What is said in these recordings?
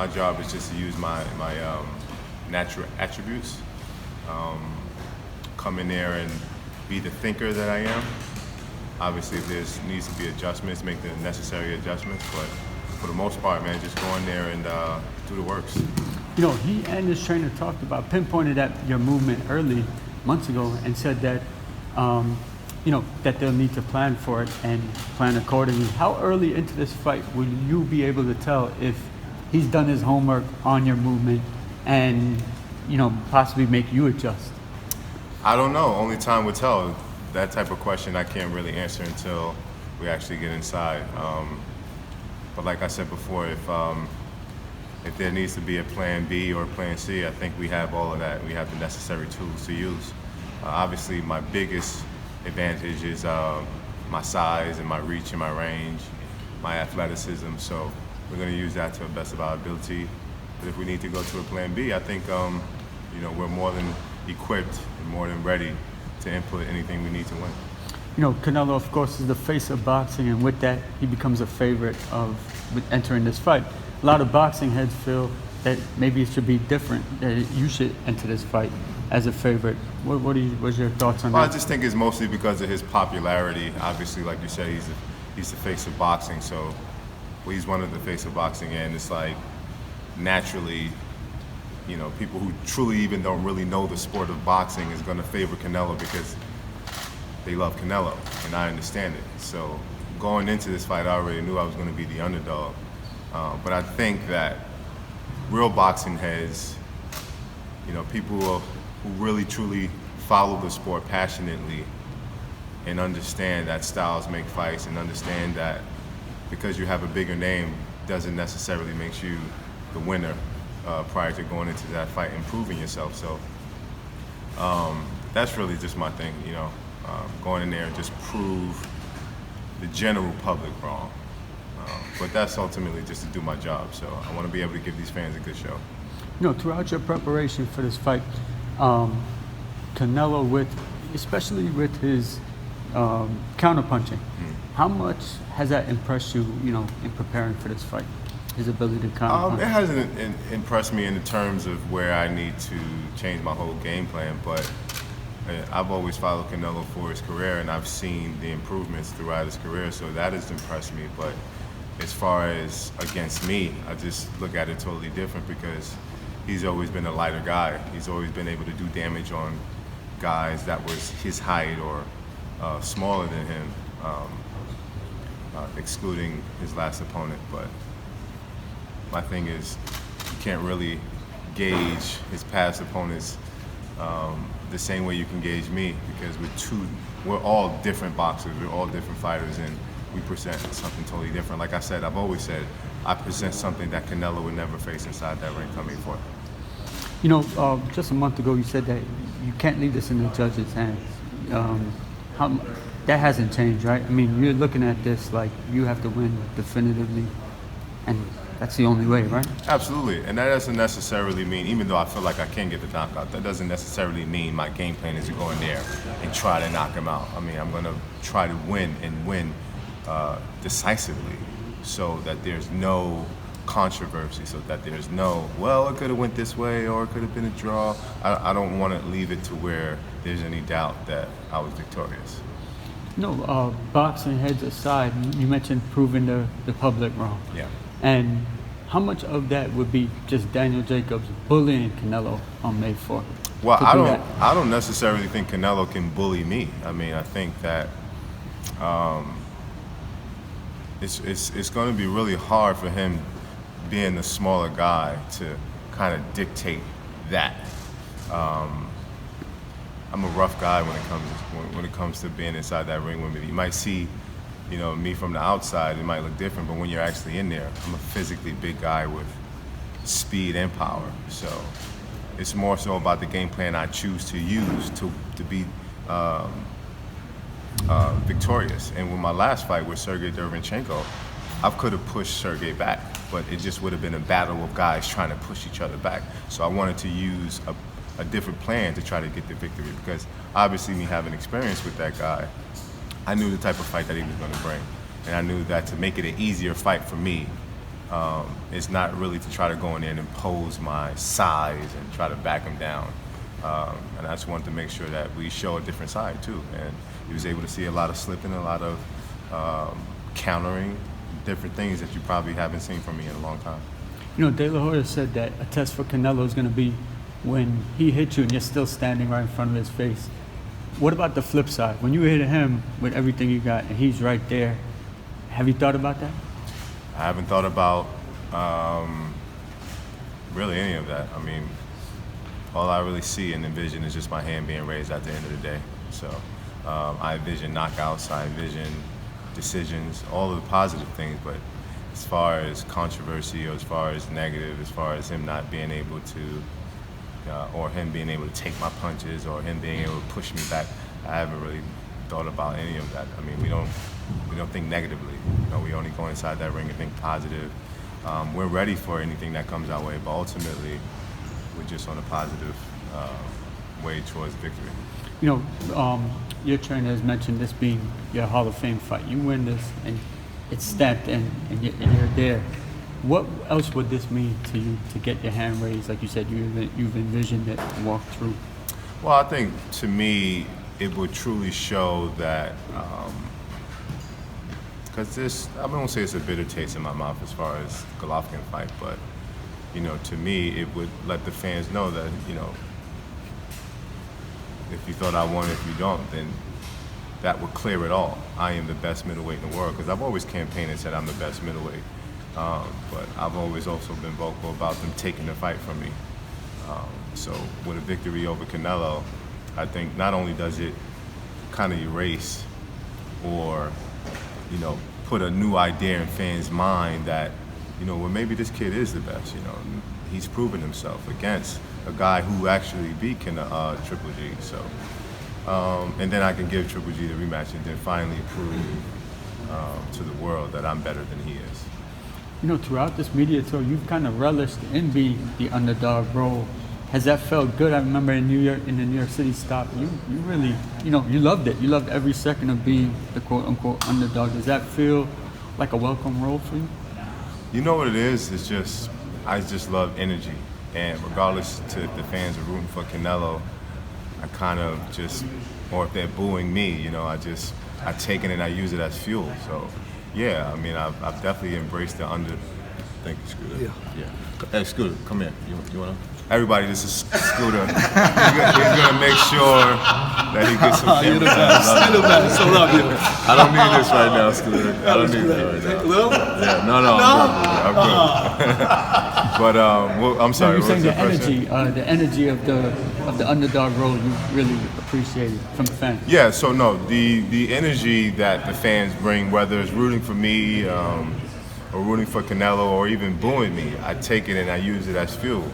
my job is just to use my natural attributes. Come in there and be the thinker that I am. Obviously, if there needs to be adjustments, make the necessary adjustments. But for the most part, man, just go in there and do the works. You know, he and his trainer talked about, pinpointed at your movement early, months ago, and said that, you know, that they'll need to plan for it and plan accordingly. How early into this fight will you be able to tell if he's done his homework on your movement and, you know, possibly make you adjust? I don't know. Only time will tell. That type of question I can't really answer until we actually get inside. But like I said before, if there needs to be a plan B or a plan C, I think we have all of that. We have the necessary tools to use. Obviously, my biggest advantage is my size and my reach and my range, my athleticism. So we're going to use that to the best of our ability. But if we need to go to a plan B, I think you know, we're more than equipped and more than ready to input anything we need to win. You know, Canelo, of course, is the face of boxing, and with that, he becomes a favorite of entering this fight. A lot of boxing heads feel that maybe it should be different, that you should enter this fight as a favorite. What's your thoughts on that? I just think it's mostly because of his popularity. Obviously, like you said, he's the face of boxing, so he's one of the face of boxing, and it's like naturally, you know, people who truly even don't really know the sport of boxing is going to favor Canelo because they love Canelo, and I understand it. So going into this fight, I already knew I was going to be the underdog. But I think that real boxing heads, you know, people who really truly follow the sport passionately and understand that styles make fights and understand that because you have a bigger name doesn't necessarily make you the winner prior to going into that fight and proving yourself. So that's really just my thing, you know, going in there and just prove the general public wrong. But that's ultimately just to do my job. So I want to be able to give these fans a good show. You know, throughout your preparation for this fight, Canelo, especially with his counterpunching, how much has that impressed you, you know, in preparing for this fight? His ability to counterpunch? It hasn't impressed me in the terms of where I need to change my whole game plan, but I've always followed Canelo for his career, and I've seen the improvements throughout his career, so that has impressed me. But as far as against me, I just look at it totally different because he's always been a lighter guy. He's always been able to do damage on guys that was his height or smaller than him, excluding his last opponent. But my thing is, you can't really gauge his past opponents the same way you can gauge me because we're all different boxers, we're all different fighters, and we present something totally different. Like I said, I've always said, I present something that Canelo would never face inside that ring coming for. You know, just a month ago you said that you can't leave this in the judges' hands. That hasn't changed, right? I mean, you're looking at this like you have to win definitively, and that's the only way, right? Absolutely, and that doesn't necessarily mean, even though I feel like I can get the knockout, that doesn't necessarily mean my game plan is to go in there and try to knock him out. I mean, I'm going to try to win and win decisively so that there's no controversy, so that there's no, well, it could have went this way or it could have been a draw. I don't want to leave it to where there's any doubt that I was victorious. No, boxing heads aside, you mentioned proving the public wrong. Yeah. And how much of that would be just Daniel Jacobs bullying Canelo on May 4th? Well, I don't necessarily think Canelo can bully me. I mean, I think that it's going to be really hard for him, being the smaller guy, to kind of dictate that. I'm a rough guy when it comes to being inside that ring with me. You might see, you know, me from the outside, it might look different, but when you're actually in there, I'm a physically big guy with speed and power. So it's more so about the game plan I choose to use to be victorious. And with my last fight with Sergey Derevyanchenko, I could have pushed Sergey back, but it just would have been a battle of guys trying to push each other back. So I wanted to use a different plan to try to get the victory, because obviously me having experience with that guy, I knew the type of fight that he was going to bring. And I knew that to make it an easier fight for me, It's not really to try to go in there and impose my size and try to back him down. And I just wanted to make sure that we show a different side too. And he was able to see a lot of slipping, a lot of countering, different things that you probably haven't seen from me in a long time. You know, De La Hoya said that a test for Canelo is going to be when he hits you and you're still standing right in front of his face. What about the flip side? When you hit him with everything you got and he's right there, have you thought about that? I haven't thought about really any of that. I mean, all I really see and envision is just my hand being raised at the end of the day. So I envision knockouts, I envision decisions, all of the positive things, but as far as controversy or as far as negative, as far as him not being able to, or him being able to take my punches or him being able to push me back, I haven't really thought about any of that. I mean, we don't think negatively. You know, we only go inside that ring and think positive. We're ready for anything that comes our way, but ultimately, we're just on a positive way towards victory. You know, your trainer has mentioned this being your Hall of Fame fight. You win this, and it's stacked, and you're there. What else would this mean to you to get your hand raised? Like you said, you've envisioned it and walked through. Well, I think to me, it would truly show that, because this, I won't say it's a bitter taste in my mouth as far as the Golovkin fight, but, you know, to me, it would let the fans know that, you know, if you thought I won, if you don't, then that would clear it all. I am the best middleweight in the world, because I've always campaigned and said I'm the best middleweight. But I've always also been vocal about them taking the fight from me. So with a victory over Canelo, I think not only does it kind of erase or, you know, put a new idea in fans' mind that, you know, well, maybe this kid is the best, you know. He's proven himself against a guy who actually beat Triple G. So, and then I can give Triple G the rematch and then finally prove to the world that I'm better than he is. You know, throughout this media tour, you've kind of relished in being the underdog role. Has that felt good? I remember in the New York City stop, you really, you know, you loved it. You loved every second of being the quote-unquote underdog. Does that feel like a welcome role for you? You know what it is? It's just, I just love energy. And regardless to if the fans are rooting for Canelo, I kind of just, or if they're booing me, you know, I take it and I use it as fuel. So, yeah, I mean, I've definitely embraced the under. Thank you, Scooter. Yeah. Hey, Scooter, come here. You want to? Everybody, this is Scooter. He's gonna make sure that he gets some camera time. You're the best. So love you. I don't need this right now, Scooter. I don't need that right now. Little? Yeah, no, I'm good. But well, I'm sorry. No, you're saying What the energy of the underdog role you really appreciated from the fans. Yeah, so no, the energy that the fans bring, whether it's rooting for me or rooting for Canelo or even booing me, I take it and I use it as fuel.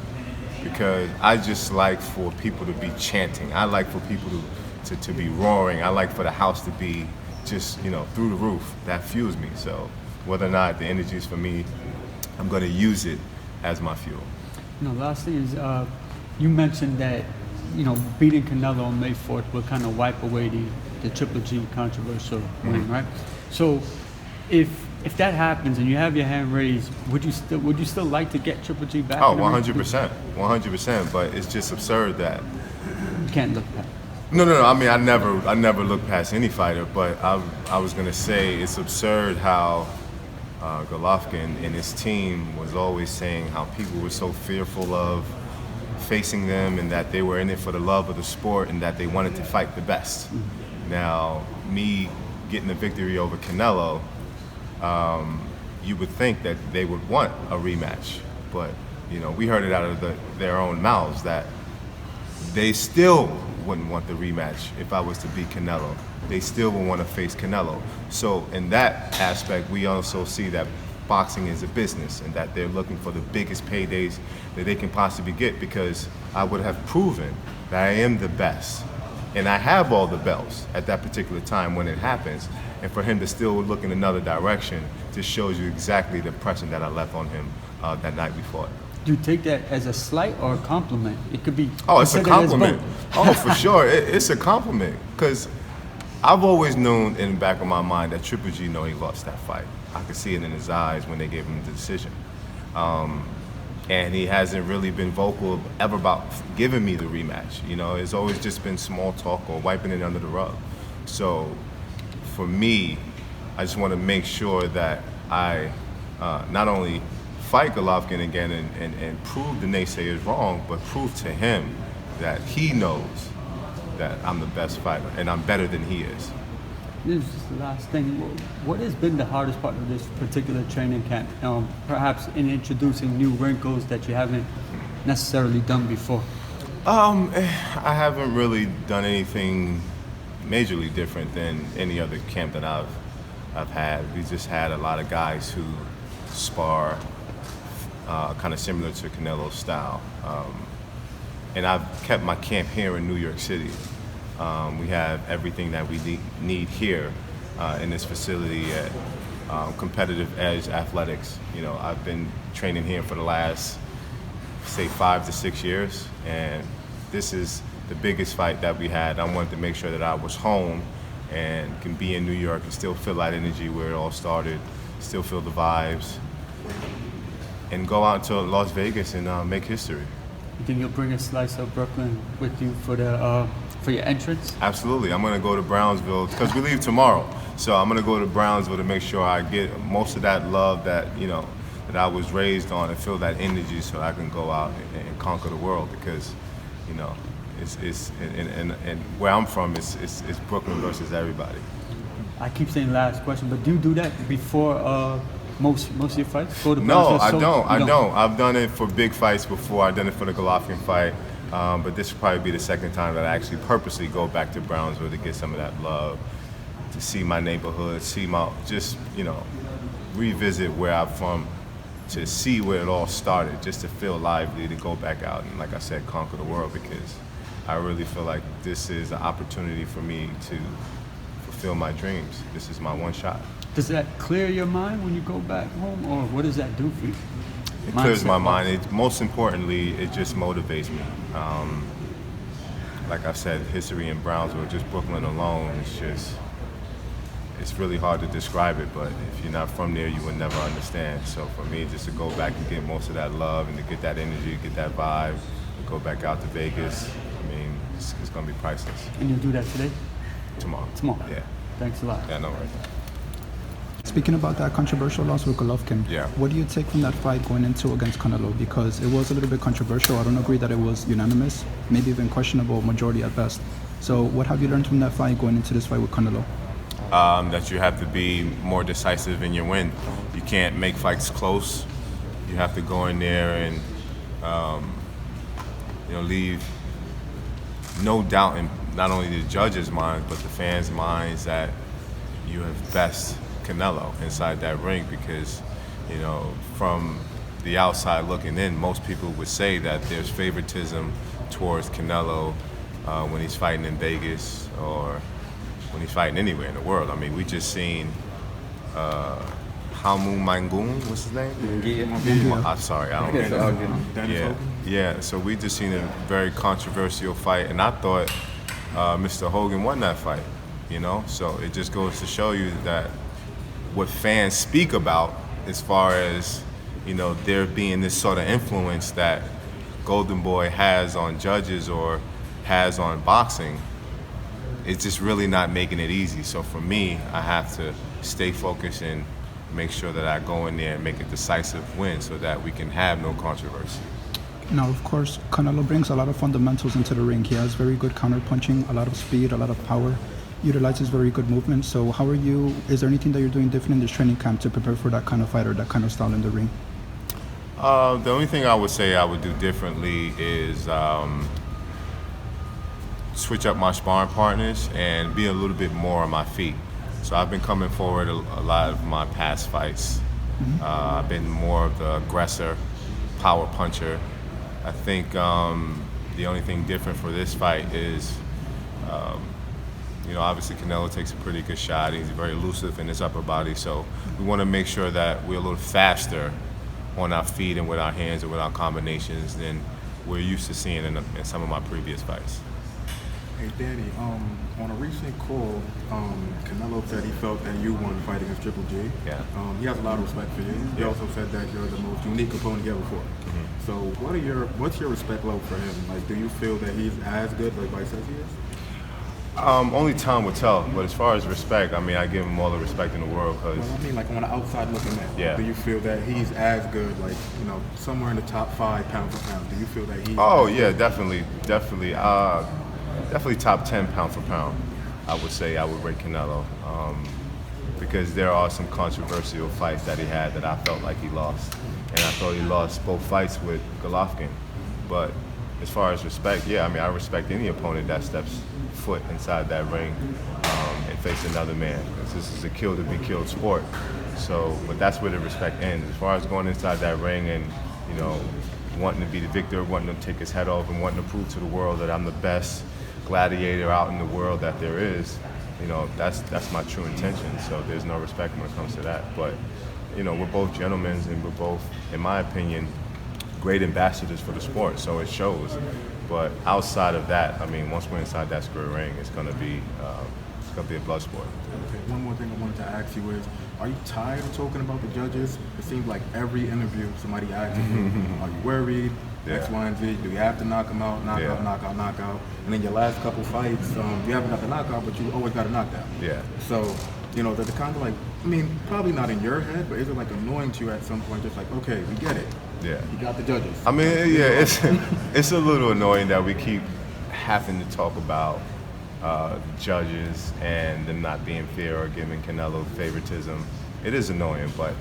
Because I just like for people to be chanting. I like for people to be roaring. I like for the house to be just, you know, through the roof. That fuels me. So whether or not the energy is for me, I'm going to use it as my fuel. You know, last thing is, you mentioned that, you know, beating Canelo on May 4th will kind of wipe away the Triple G controversial win, right? So if that happens and you have your hand raised, would you still like to get Triple G back? Oh, 100%. But it's just absurd that you can't look back. No. I mean, I never look past any fighter. But I was gonna say it's absurd how Golovkin and his team was always saying how people were so fearful of facing them and that they were in it for the love of the sport and that they wanted to fight the best. Mm-hmm. Now, me getting the victory over Canelo. You would think that they would want a rematch, but you know, we heard it out of their own mouths that they still wouldn't want the rematch if I was to beat Canelo. They still would want to face Canelo. So in that aspect, we also see that boxing is a business and that they're looking for the biggest paydays that they can possibly get, because I would have proven that I am the best. And I have all the belts at that particular time when it happens. And for him to still look in another direction just shows you exactly the impression that I left on him that night we fought. Do you take that as a slight or a compliment? It could be. Oh, it's a compliment. Oh, for sure. It's a compliment. Because I've always known in the back of my mind that Triple G know he lost that fight. I could see it in his eyes when they gave him the decision. And he hasn't really been vocal ever about giving me the rematch. You know, it's always just been small talk or wiping it under the rug. So for me, I just want to make sure that I not only fight Golovkin again and prove the naysayers wrong, but prove to him that he knows that I'm the best fighter and I'm better than he is. This is just the last thing. What has been the hardest part of this particular training camp? Perhaps in introducing new wrinkles that you haven't necessarily done before. I haven't really done anything majorly different than any other camp that I've had. We just had a lot of guys who spar kind of similar to Canelo's style. And I've kept my camp here in New York City. We have everything that we need here in this facility at Competitive Edge Athletics. You know, I've been training here for the last, say, 5 to 6 years, and this is the biggest fight that we had. I wanted to make sure that I was home and can be in New York and still feel that energy where it all started, still feel the vibes, and go out to Las Vegas and make history. You think you'll bring a slice of Brooklyn with you for your entrance? Absolutely. I'm going to go to Brownsville because we leave tomorrow. So I'm going to go to Brownsville to make sure I get most of that love that, you know, that I was raised on and feel that energy so I can go out and conquer the world because, you know, and where I'm from, it's Brooklyn versus everybody. I keep saying last question, but do you do that before most of your fights? Go to No, Brownsville? I don't. I've done it for big fights before. I've done it for the Golovkin fight, but this will probably be the second time that I actually purposely go back to Brownsville to get some of that love, to see my neighborhood, just, you know, revisit where I'm from, to see where it all started, just to feel lively, to go back out and, like I said, conquer the world, because I really feel like this is an opportunity for me to fulfill my dreams. This is my one shot. Does that clear your mind when you go back home, or what does that do for you? It clears my mind. Most importantly, it just motivates me. Like I said, history in Brownsville, just Brooklyn alone, it's really hard to describe it, but if you're not from there, you would never understand. So for me, just to go back and get most of that love and to get that energy, get that vibe, to go back out to Vegas, I mean, it's going to be priceless. And you'll do that today? Tomorrow. Yeah. Thanks a lot. Yeah, no worries. Speaking about that controversial loss with Golovkin, Yeah. What do you take from that fight going into against Canelo? Because it was a little bit controversial. I don't agree that it was unanimous, maybe even questionable majority at best. So what have you learned from that fight going into this fight with Canelo? That you have to be more decisive in your win. You can't make fights close. You have to go in there and leave no doubt in not only the judges' minds but the fans' minds that you have best Canelo inside that ring, because, you know, from the outside looking in, most people would say that there's favoritism towards Canelo when he's fighting in Vegas or when he's fighting anywhere in the world. I mean, we just seen Hamu Mangun, what's his name? I'm sorry, I don't know. Yeah, so we just seen a very controversial fight, and I thought Mr. Hogan won that fight, you know? So it just goes to show you that what fans speak about as far as, you know, there being this sort of influence that Golden Boy has on judges or has on boxing, it's just really not making it easy. So for me, I have to stay focused and make sure that I go in there and make a decisive win so that we can have no controversy. Now, of course, Canelo brings a lot of fundamentals into the ring. He has very good counter-punching, a lot of speed, a lot of power, utilizes very good movement. So how are you, is there anything that you're doing different in this training camp to prepare for that kind of fight or that kind of style in the ring? The only thing I would say I would do differently is switch up my sparring partners and be a little bit more on my feet. So I've been coming forward a lot of my past fights. I've been more of the aggressor, power puncher. I think the only thing different for this fight is, you know, obviously Canelo takes a pretty good shot. He's very elusive in his upper body, so we want to make sure that we're a little faster on our feet and with our hands and with our combinations than we're used to seeing in some of my previous fights. Hey Danny, on a recent call, Canelo said he felt that you won the fight against Triple G. Yeah. He has a lot of respect for you. He also said that you're the most unique opponent he ever fought. So what's your respect level for him? Like, do you feel that he's as good like Vice says he is? Only time will tell. But as far as respect, I mean, I give him all the respect in the world because Well, I mean, like on the outside looking in, Yeah. do you feel that he's as good, like, somewhere in the top 5 pound for pound? Do you feel that he's Oh yeah, definitely. Definitely top 10 pound for pound. I would say I would rate Canelo because there are some controversial fights that he had that I felt like he lost, and I thought he lost both fights with Golovkin. But as far as respect, yeah, I mean I respect any opponent that steps foot inside that ring and face another man because this is a kill to be killed sport. So, but that's where the respect ends. As far as going inside that ring and wanting to be the victor, wanting to take his head off, and wanting to prove to the world that I'm the best gladiator out in the world that there is, that's my true intention. So there's no respect when it comes to that. But we're both gentlemen, and we're both, in my opinion, great ambassadors for the sport. So it shows. But outside of that, I mean, once we're inside that square ring, it's gonna be a blood sport. Okay, one more thing I wanted to ask you is, are you tired of talking about the judges? It seems like every interview somebody asks you, are you worried? Yeah. X, Y, and Z. Do you have to knock them out? Knock Yeah. out, knock out, knock out. And then your last couple fights, you haven't got the knockout, but you always got a knockdown. Yeah. So, that the kind of like, I mean, probably not in your head, but is it like annoying to you at some point? Just like, okay, we get it. Yeah. You got the judges. I mean, yeah, it's a little annoying that we keep having to talk about judges and them not being fair or giving Canelo favoritism. It is annoying, but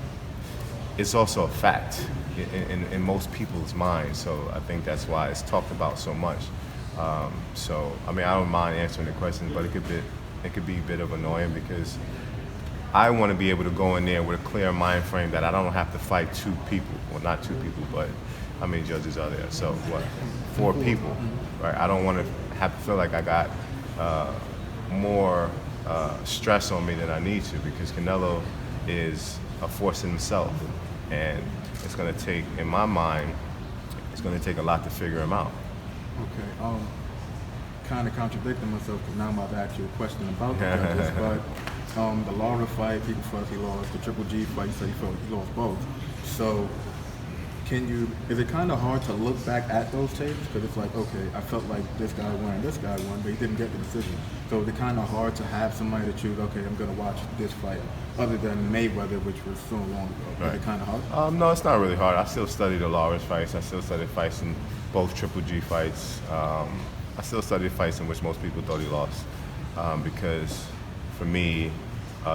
it's also a fact in most people's minds. So I think that's why it's talked about so much. So I mean, I don't mind answering the questions, but it could be a bit of annoying because I want to be able to go in there with a clear mind frame that I don't have to fight 2 people. Well, not 2 people, but how many judges are there? So what? 4 people, right? I don't want to have to feel like I got more stress on me than I need to because Canelo is a force in himself, and it's going to take, in my mind, it's going to take a lot to figure him out. Okay. Kind of contradicting myself because now I'm about to ask you a question about the judges, but the Lara fight, people felt he lost. The Triple G fight, you said he felt he lost both. So, is it kind of hard to look back at those tapes? Because it's like, okay, I felt like this guy won, but he didn't get the decision. So is it kind of hard to have somebody to choose, okay, I'm going to watch this fight, other than Mayweather, which was so long ago? Right. Is it kind of hard? No, it's not really hard. I still study the Lawrence fights. I still study fights in both Triple G fights. I still study fights in which most people thought he lost because, for me,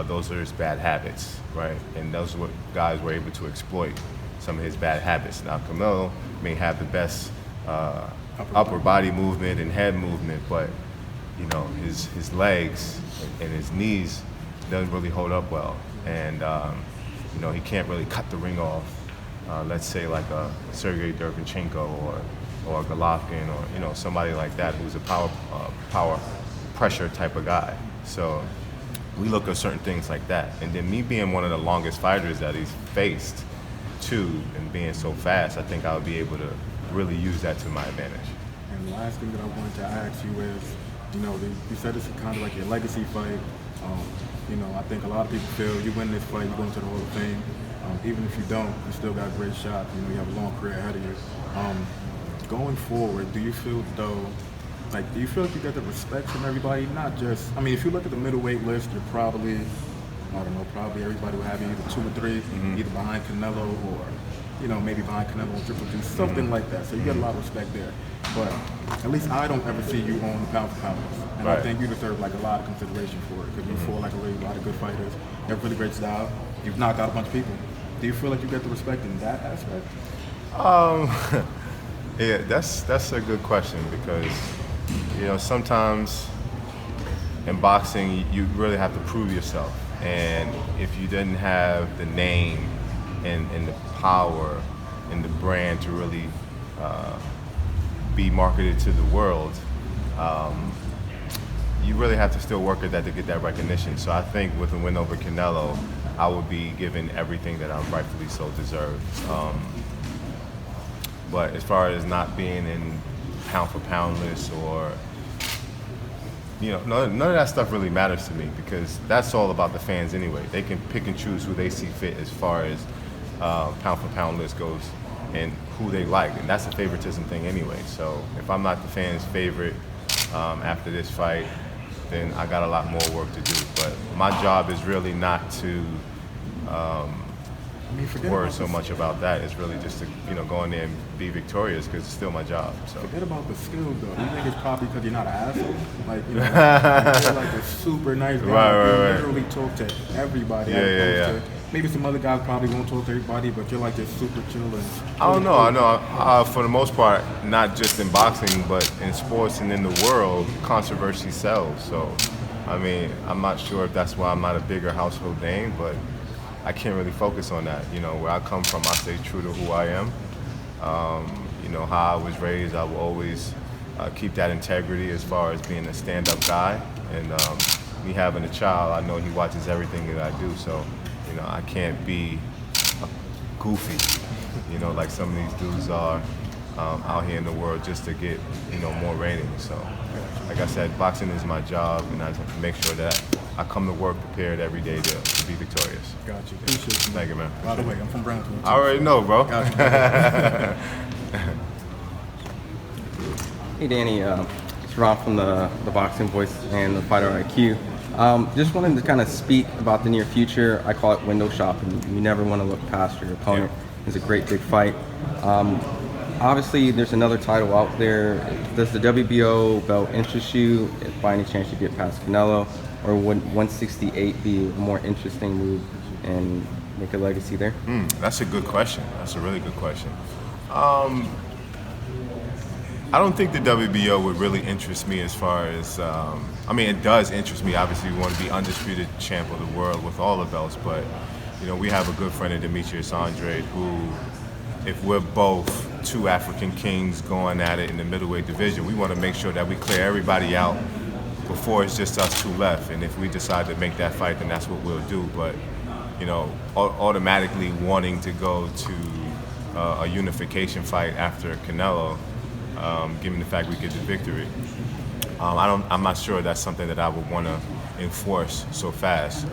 those are his bad habits, right? And those are what guys were able to exploit, some of his bad habits. Now, Canelo may have the best upper body movement and head movement, but his legs and his knees doesn't really hold up well, and he can't really cut the ring off. Let's say like a Sergey Derevyanchenko or Golovkin or somebody like that who's a power pressure type of guy. So we look at certain things like that, and then me being one of the longest fighters that he's faced too, and being so fast, I think I would be able to really use that to my advantage. And the last thing that I wanted to ask you is, you said this is kind of like your legacy fight. I think a lot of people feel you win this fight, you go into the Hall of Fame. Even if you don't, you still got a great shot. You have a long career ahead of you. Going forward, do you feel like you get the respect from everybody? Not just, I mean, if you look at the middleweight list, you're probably, probably everybody will have you either 2 or 3, either behind Canelo or, maybe behind Canelo and Triple G, something like that. So you get a lot of respect there. But at least I don't ever see you on the pound for pound list. And Right. I think you deserve like a lot of consideration for it because you fought like a lot of good fighters. You have a really great style. You've knocked out a bunch of people. Do you feel like you get the respect in that aspect? Yeah, that's a good question because sometimes in boxing you really have to prove yourself, and if you didn't have the name and the power and the brand to really be marketed to the world, you really have to still work at that to get that recognition. So I think with a win over Canelo, I would be given everything that I'm rightfully so deserved. But as far as not being in pound for pound lists or none of that stuff really matters to me because that's all about the fans anyway. They can pick and choose who they see fit as far as pound for pound list goes and who they like, and that's a favoritism thing anyway. So if I'm not the fans' favorite after this fight, then I got a lot more work to do. But my job is really not to worry so much about that. It's really just to go in there and be victorious because it's still my job. So forget about the skills though. You think it's probably because you're not an asshole? Like you're like a super nice guy. Right. You literally talk to everybody. Yeah. Maybe some other guys probably won't talk to everybody, but you're like this super chill and. I don't know. I know. For the most part, not just in boxing, but in sports and in the world, controversy sells. So, I mean, I'm not sure if that's why I'm not a bigger household name, but I can't really focus on that. Where I come from, I stay true to who I am. How I was raised, I will always keep that integrity as far as being a stand-up guy. And me having a child, I know he watches everything that I do. So, I can't be goofy, like some of these dudes are out here in the world just to get, more ratings. So, like I said, boxing is my job, and I have to make sure that I come to work prepared every day to be victorious. Got you. Appreciate you. Thank you, man. By the way, I'm from Brownsville. I already know, bro. Hey, Danny. It's Rob from the Boxing Voice and the Fighter IQ. Just wanted to kind of speak about the near future. I call it window shopping. You never want to look past your opponent. It's a great big fight. Obviously, there's another title out there. Does the WBO belt interest you if by any chance you get past Canelo? Or would 168 be a more interesting move and make a legacy there? That's a good question. That's a really good question. I don't think the WBO would really interest me as far as, it does interest me. Obviously, we want to be undisputed champ of the world with all the belts, but, we have a good friend in Demetrius Andrade who, if we're both two African kings going at it in the middleweight division, we want to make sure that we clear everybody out before it's just us two left. And if we decide to make that fight, then that's what we'll do. But, automatically wanting to go to a unification fight after Canelo, given the fact we get the victory, I'm not sure that's something that I would want to enforce so fast.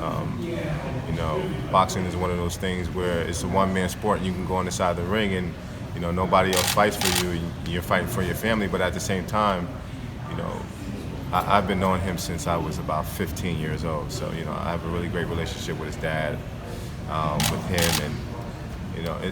Boxing is one of those things where it's a one-man sport and you can go on the side of the ring and, nobody else fights for you. You're fighting for your family, but at the same time, I've been knowing him since I was about 15 years old. So, I have a really great relationship with his dad, with him, and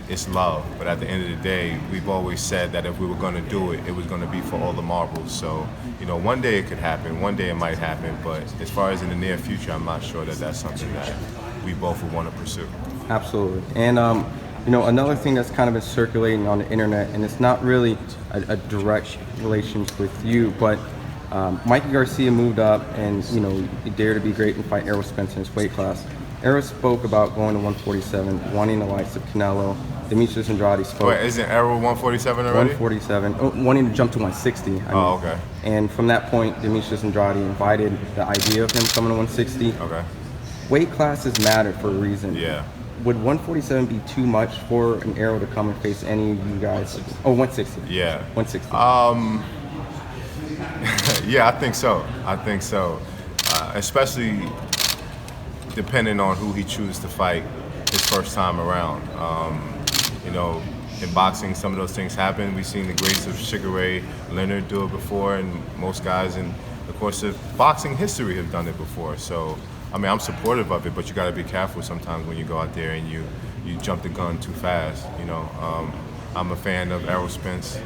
it's love, but at the end of the day, we've always said that if we were going to do it, it was going to be for all the marbles. So, one day it could happen, one day it might happen, but as far as in the near future, I'm not sure that that's something that we both would want to pursue. Absolutely. And, another thing that's kind of been circulating on the internet, and it's not really a direct relation with you, but Mikey Garcia moved up and, he dared to be great and fight Errol Spence in his weight class. Errol spoke about going to 147, wanting the likes of Canelo. Demetrius Andrade spoke. Wait, isn't Errol 147 already? 147, wanting to jump to 160. Okay. And from that point, Demetrius Andrade invited the idea of him coming to 160. Okay. Weight classes matter for a reason. Yeah. Would 147 be too much for an Errol to come and face any of you guys? Oh, 160. Yeah. 160. Yeah, I think so. Especially depending on who he chooses to fight his first time around. In boxing, some of those things happen. We've seen the greats of Sugar Ray Leonard do it before, and most guys in the course of boxing history have done it before. So, I'm supportive of it, but you got to be careful sometimes when you go out there and you jump the gun too fast. I'm a fan of Errol Spence.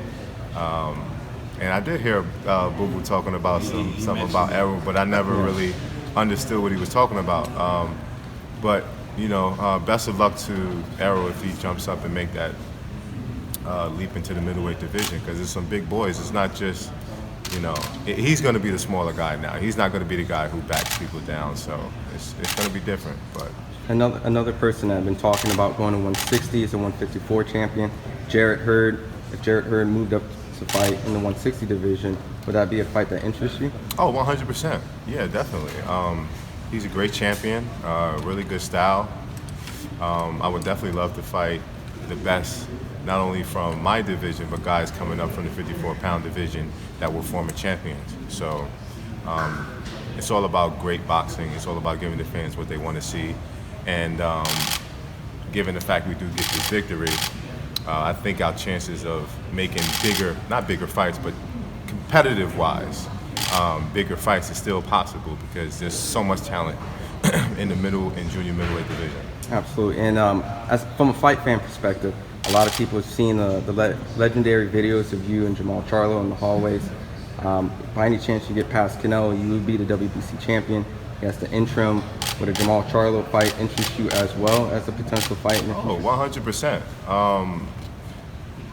And I did hear Boo Boo talking about something about Errol, but I never really understood what he was talking about. But best of luck to Errol if he jumps up and make that leap into the middleweight division, because there's some big boys. It's not just, he's going to be the smaller guy now. He's not going to be the guy who backs people down. So it's going to be different. But another person that I've been talking about going to 160 is a 154 champion, Jarrett Hurd. If Jarrett Hurd moved up to fight in the 160 division, would that be a fight that interests you? Oh, 100%. Yeah, definitely. He's a great champion, really good style. I would definitely love to fight the best, not only from my division, but guys coming up from the 54-pound division that were former champions. So It's all about great boxing. It's all about giving the fans what they want to see. And given the fact we do get this victory, I think our chances of making not bigger fights, but competitive-wise, bigger fights is still possible because there's so much talent in the middle and junior middleweight division. Absolutely. And as from a fight fan perspective, a lot of people have seen the legendary videos of you and Jamal Charlo in the hallways. By any chance you get past Canelo, you would be the WBC champion. I guess the interim with a Jamal Charlo fight interests you as well as a potential fight in the future? 100%.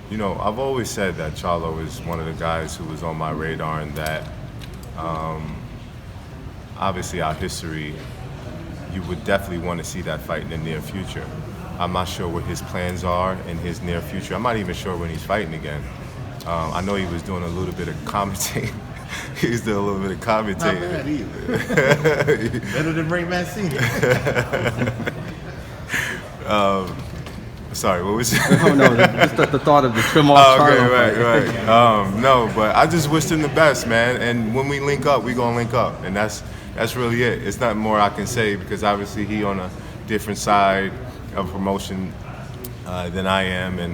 You know, I've always said that Charlo is one of the guys who was on my radar, and that obviously our history, you would definitely want to see that fight in the near future. I'm not sure what his plans are in his near future. I'm not even sure when he's fighting again. I know he was doing a little bit of commentating. He was doing a little bit of commentating. Not bad either. Better than Ray Mancini. Sorry, what was it? Oh no, just the thought of the Jamal Charlo fight. Right. No, but I just wished him the best, man. And when we link up, we gonna link up, and that's really it. It's not more I can say because obviously he on a different side of promotion than I am, and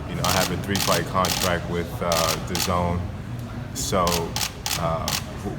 you know, I have a 3-fight contract with DAZN, so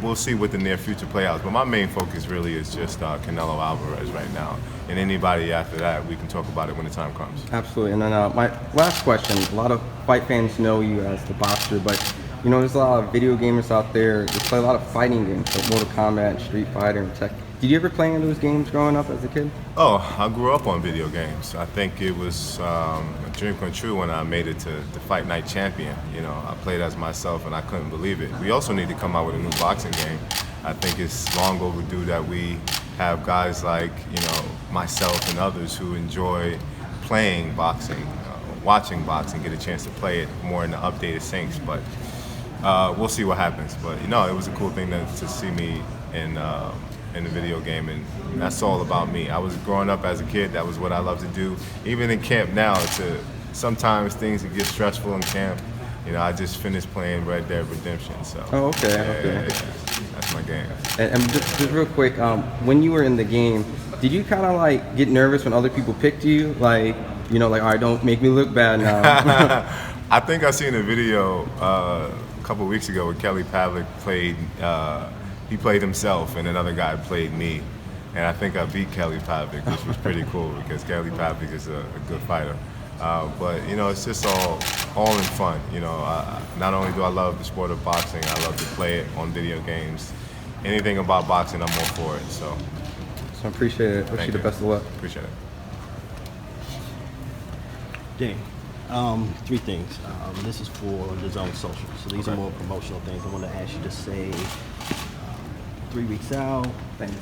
we'll see what the near future play out. But my main focus really is just Canelo Alvarez right now, and anybody after that, we can talk about it when the time comes. Absolutely. And then my last question, a lot of fight fans know you as the boxer, but you know, there's a lot of video gamers out there that play a lot of fighting games like Mortal Kombat, Street Fighter, and Tekken. Did you ever play any of those games growing up as a kid? Oh, I grew up on video games. I think it was a dream come true when I made it to the Fight Night Champion. You know, I played as myself and I couldn't believe it. We also need to come out with a new boxing game. I think it's long overdue that we have guys like, you know, myself and others who enjoy playing boxing, watching boxing, get a chance to play it more in the updated syncs. But we'll see what happens. But you know, it was a cool thing to see me in the video game, and that's all about me. I was growing up as a kid, that was what I love to do. Even in camp now, sometimes things that get stressful in camp, you know, I just finished playing Red Dead Redemption, so. Oh, okay. Yeah, that's my game. And just real quick, when you were in the game, did you kind of like get nervous when other people picked you? Like, you know, like, all right, don't make me look bad now. I think I seen a video a couple of weeks ago where Kelly Pavlik played, he played himself and another guy played me. And I think I beat Kelly Pavlik, which was pretty cool because Kelly Pavlik is a good fighter. But, you know, it's just all in fun. You know, not only do I love the sport of boxing, I love to play it on video games. Anything about boxing, I'm all for it. So I appreciate it. Wish you the best of luck. Appreciate it. Dang. 3 things. This is for the Zone Social. So these are more promotional things. I want to ask you to say 3 weeks out. Thanks.